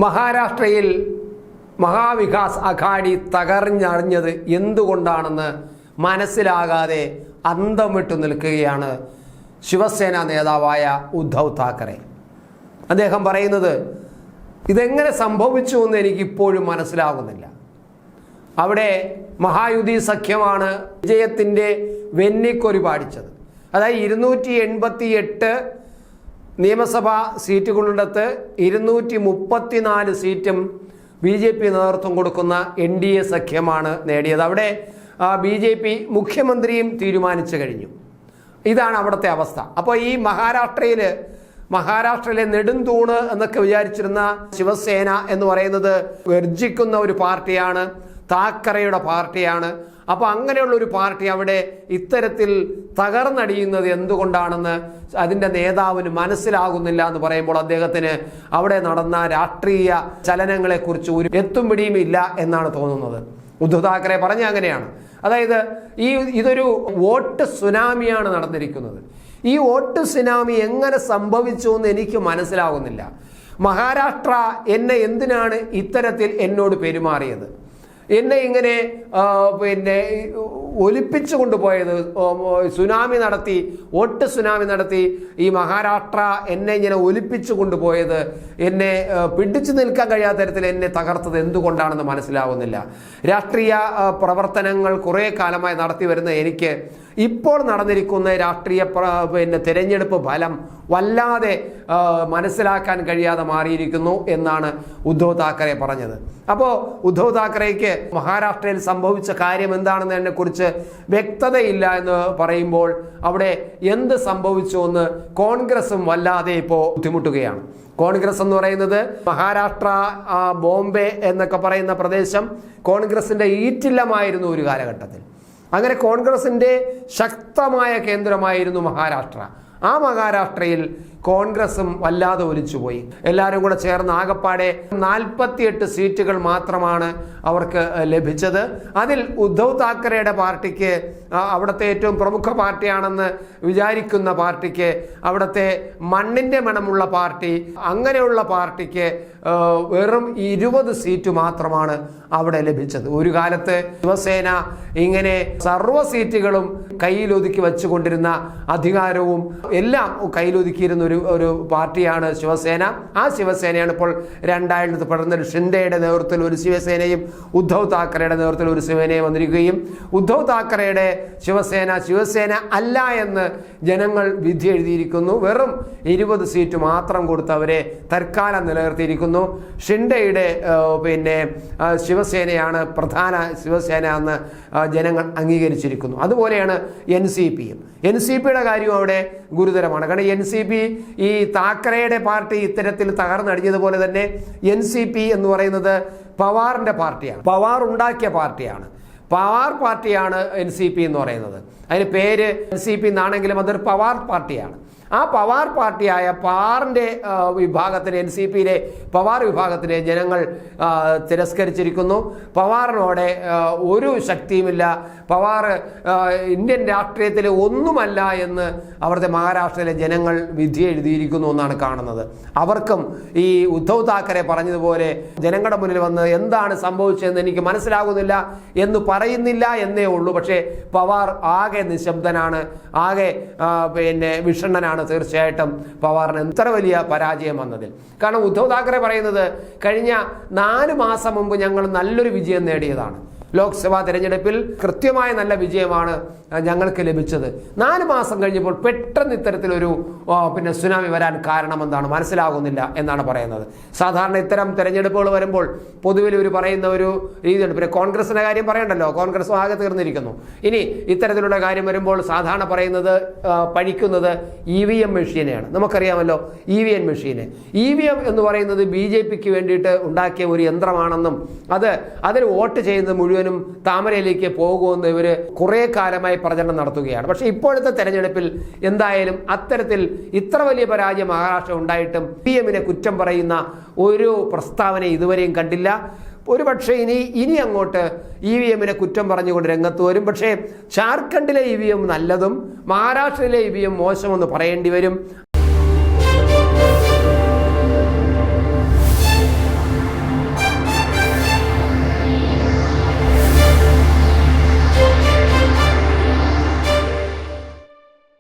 മഹാരാഷ്ട്രയിൽ മഹാവികാസ് അഘാഡി തകർന്നറിഞ്ഞത് എന്തുകൊണ്ടാണെന്ന് മനസ്സിലാകാതെ അന്തം വിട്ടു നിൽക്കുകയാണ് ശിവസേന നേതാവായ ഉദ്ധവ് താക്കറെ. അദ്ദേഹം പറയുന്നത് ഇതെങ്ങനെ സംഭവിച്ചു എന്ന് എനിക്കിപ്പോഴും മനസ്സിലാകുന്നില്ല. അവിടെ മഹായുതി സഖ്യമാണ് വിജയത്തിൻ്റെ വെന്നിക്കൊരി പാടിച്ചത്. അതായത് 288 നിയമസഭാ സീറ്റുകളുടത്ത് 234 സീറ്റും BJP നേതൃത്വം കൊടുക്കുന്ന NDA സഖ്യമാണ് നേടിയത്. അവിടെ BJP മുഖ്യമന്ത്രിയും തീരുമാനിച്ചു കഴിഞ്ഞു. ഇതാണ് അവിടുത്തെ അവസ്ഥ. അപ്പോൾ ഈ മഹാരാഷ്ട്രയിലെ നെടുംതൂണ് എന്നൊക്കെ വിചാരിച്ചിരുന്ന ശിവസേന എന്ന് പറയുന്നത് ഗർജിക്കുന്ന ഒരു പാർട്ടിയാണ്, താക്കറയുടെ പാർട്ടിയാണ്. അപ്പോൾ അങ്ങനെയുള്ള ഒരു പാർട്ടി അവിടെ ഇത്തരത്തിൽ തകർന്നടിയുന്നത് എന്തുകൊണ്ടാണെന്ന് അതിൻ്റെ നേതാവിന് മനസ്സിലാകുന്നില്ല എന്ന് പറയുമ്പോൾ അദ്ദേഹത്തിന് അവിടെ നടന്ന രാഷ്ട്രീയ ചലനങ്ങളെക്കുറിച്ച് ഒരു എത്തും പിടിയും ഇല്ല എന്നാണ് തോന്നുന്നത്. ഉദ്ധവ് താക്കറെ പറഞ്ഞ അങ്ങനെയാണ്. അതായത് ഇതൊരു വോട്ട് സുനാമിയാണ് നടന്നിരിക്കുന്നത്. ഈ വോട്ട് സുനാമി എങ്ങനെ സംഭവിച്ചു എന്ന് എനിക്ക് മനസ്സിലാകുന്നില്ല. മഹാരാഷ്ട്ര എന്നെ എന്തിനാണ് ഇത്തരത്തിൽ എന്നോട് പെരുമാറിയത്, എന്നെ ഇങ്ങനെ ഒലിപ്പിച്ചു കൊണ്ടുപോയത്, സുനാമി നടത്തി, വോട്ട് സുനാമി നടത്തി ഈ മഹാരാഷ്ട്ര എന്നെ ഇങ്ങനെ ഒലിപ്പിച്ചു കൊണ്ടുപോയത്, എന്നെ പിടിച്ചു നിൽക്കാൻ കഴിയാത്ത തരത്തിൽ എന്നെ തകർത്തത് എന്തുകൊണ്ടാണെന്ന് മനസ്സിലാവുന്നില്ല. രാഷ്ട്രീയ പ്രവർത്തനങ്ങൾ കുറേ കാലമായി നടത്തി വരുന്ന എനിക്ക് ഇപ്പോൾ നടന്നിരിക്കുന്ന രാഷ്ട്രീയ തിരഞ്ഞെടുപ്പ് ഫലം വല്ലാതെ മനസ്സിലാക്കാൻ കഴിയാതെ മാറിയിരിക്കുന്നു എന്നാണ് ഉദ്ധവ് താക്കറെ പറഞ്ഞത്. അപ്പോൾ ഉദ്ധവ് താക്കറേക്ക് മഹാരാഷ്ട്രയിൽ സംഭവിച്ച കാര്യം എന്താണെന്നതിനെ കുറിച്ച് വ്യക്തതയില്ല എന്ന് പറയുമ്പോൾ അവിടെ എന്ത് സംഭവിച്ചു എന്ന് കോൺഗ്രസും വല്ലാതെ ഇപ്പോൾ ബുദ്ധിമുട്ടുകയാണ്. കോൺഗ്രസ് എന്ന് പറയുന്നത് മഹാരാഷ്ട്ര, ബോംബെ എന്നൊക്കെ പറയുന്ന പ്രദേശം കോൺഗ്രസിൻ്റെ ഈറ്റില്ലമായിരുന്നു ഒരു കാലഘട്ടത്തിൽ. അങ്ങനെ കോൺഗ്രസിൻ്റെ ശക്തമായ കേന്ദ്രമായിരുന്നു മഹാരാഷ്ട്ര. ആ മഹാരാഷ്ട്രയിൽ കോൺഗ്രസും വല്ലാതെ ഒലിച്ചുപോയി. എല്ലാവരും കൂടെ ചേർന്ന് ആകപ്പാടെ 48 സീറ്റുകൾ മാത്രമാണ് അവർക്ക് ലഭിച്ചത്. അതിൽ ഉദ്ധവ് താക്കറെയുടെ പാർട്ടിക്ക്, അവിടുത്തെ ഏറ്റവും പ്രമുഖ പാർട്ടിയാണെന്ന് വിചാരിക്കുന്ന പാർട്ടിക്ക്, അവിടുത്തെ മണ്ണിൻ്റെ മണമുള്ള പാർട്ടി, അങ്ങനെയുള്ള പാർട്ടിക്ക് വെറും 20 സീറ്റ് മാത്രമാണ് അവിടെ ലഭിച്ചത്. ഒരു കാലത്ത് ശിവസേന ഇങ്ങനെ സർവ്വ സീറ്റുകളും കയ്യിലൊതുക്കി വെച്ചുകൊണ്ടിരുന്ന, അധികാരവും എല്ലാം കയ്യിലൊതുക്കിയിരുന്ന ഒരു പാർട്ടിയാണ് ശിവസേന. ആ ശിവസേനയാണ് ഇപ്പോൾ 2000 പടർന്നൊരു ഷിൻഡെയുടെ നേതൃത്വത്തിൽ ഒരു ശിവസേനയും ഉദ്ധവ് താക്കറെയുടെ നേതൃത്വത്തിൽ ഒരു ശിവസേനയും വന്നിരിക്കുകയും ഉദ്ധവ് താക്കറെയുടെ ശിവസേന അല്ല എന്ന് ജനങ്ങൾ വിധി എഴുതിയിരിക്കുന്നു. വെറും 20 സീറ്റ് മാത്രം കൊടുത്ത് അവരെ തൽക്കാലം നിലനിർത്തിയിരിക്കുന്നു. ഷിൻഡെയുടെ ശിവസേനയാണ് പ്രധാന ശിവസേന എന്ന് ജനങ്ങൾ അംഗീകരിച്ചിരിക്കുന്നു. അതുപോലെയാണ് NCPയുടെ കാര്യവും അവിടെ ഗുരുതരമാണ്. കാരണം NCP ഈ താക്കറെയുടെ പാർട്ടി ഇത്തരത്തിൽ തകർന്നടിഞ്ഞതുപോലെ തന്നെ NCP എന്ന് പറയുന്നത് പവാറിൻ്റെ പാർട്ടിയാണ്, പവാർ ഉണ്ടാക്കിയ പാർട്ടിയാണ്. പവാർ പാർട്ടിയാണ് NCP എന്ന് പറയുന്നത്. അതിന് പേര് NCP എന്നാണെങ്കിലും അതൊരു പവാർ പാർട്ടിയാണ്. ആ പവാർ പാർട്ടിയായ പവാറിൻ്റെ വിഭാഗത്തിന്, NCPയിലെ പവാർ വിഭാഗത്തിലെ ജനങ്ങൾ തിരസ്കരിച്ചിരിക്കുന്നു. പവാറിനോടെ ഒരു ശക്തിയുമില്ല, പവാർ ഇന്ത്യൻ രാഷ്ട്രീയത്തിൽ ഒന്നുമല്ല എന്ന് അവിടുത്തെ മഹാരാഷ്ട്രയിലെ ജനങ്ങൾ വിധി എഴുതിയിരിക്കുന്നു എന്നാണ് കാണുന്നത്. അവർക്കും ഈ ഉദ്ധവ് താക്കറെ പറഞ്ഞതുപോലെ ജനങ്ങളുടെ മുന്നിൽ വന്ന് എന്താണ് സംഭവിച്ചതെന്ന് എനിക്ക് മനസ്സിലാകുന്നില്ല എന്ന് പറയുന്നില്ല എന്നേ ഉള്ളൂ. പക്ഷേ പവാർ ആകെ നിശബ്ദനാണ്, ആകെ വിഷണ്ണനാണ്. തീർച്ചയായിട്ടും പവാറിന് ഇത്ര വലിയ പരാജയം വന്നതിൽ. കാരണം ഉദ്ധവ് താക്കറെ പറയുന്നത് കഴിഞ്ഞ 4 മാസം മുമ്പ് ഞങ്ങൾ നല്ലൊരു വിജയം നേടിയതാണ്. ലോക്സഭാ തിരഞ്ഞെടുപ്പിൽ കൃത്യമായ നല്ല വിജയമാണ് ഞങ്ങൾക്ക് ലഭിച്ചത്. 4 മാസം കഴിഞ്ഞപ്പോൾ പെട്ടെന്ന് ഇത്തരത്തിലൊരു സുനാമി വരാൻ കാരണം എന്താണ് മനസ്സിലാകുന്നില്ല എന്നാണ് പറയുന്നത്. സാധാരണ ഇത്തരം തിരഞ്ഞെടുപ്പുകൾ വരുമ്പോൾ പൊതുവിൽ ഒരു പറയുന്ന ഒരു രീതിയുണ്ട്. പിന്നെ കോൺഗ്രസിൻ്റെ കാര്യം പറയണ്ടല്ലോ, കോൺഗ്രസ് ആകെ തീർന്നിരിക്കുന്നു. ഇനി ഇത്തരത്തിലുള്ള കാര്യം വരുമ്പോൾ സാധാരണ പറയുന്നത് പഴിക്കുന്നത് EVM മെഷീനെയാണ്. നമുക്കറിയാമല്ലോ EVM മെഷീന്. EVM എന്ന് പറയുന്നത് BJPക്ക് വേണ്ടിയിട്ട് ഉണ്ടാക്കിയ ഒരു യന്ത്രമാണെന്നും അതിൽ വോട്ട് ചെയ്യുന്നത് മുഴുവനും താമരയിലേക്ക് പോകുമെന്ന് ഇവർ കുറേ കാലമായി പ്രചരണം നടത്തുകയാണ്. പക്ഷേ ഇപ്പോഴത്തെ തെരഞ്ഞെടുപ്പിൽ എന്തായാലും അത്തരത്തിൽ ഇത്ര വലിയ പരാജയം മഹാരാഷ്ട്ര ഉണ്ടായിട്ടും EVMനെ കുറ്റം പറയുന്ന ഒരു പ്രസ്താവന ഇതുവരെയും കണ്ടില്ല. ഒരു പക്ഷേ ഇനി അങ്ങോട്ട് EVMനെ കുറ്റം പറഞ്ഞുകൊണ്ട് രംഗത്ത് വരും. പക്ഷേ ജാർഖണ്ഡിലെ EVM നല്ലതും മഹാരാഷ്ട്രയിലെ EVM മോശമെന്ന് പറയേണ്ടി വരും.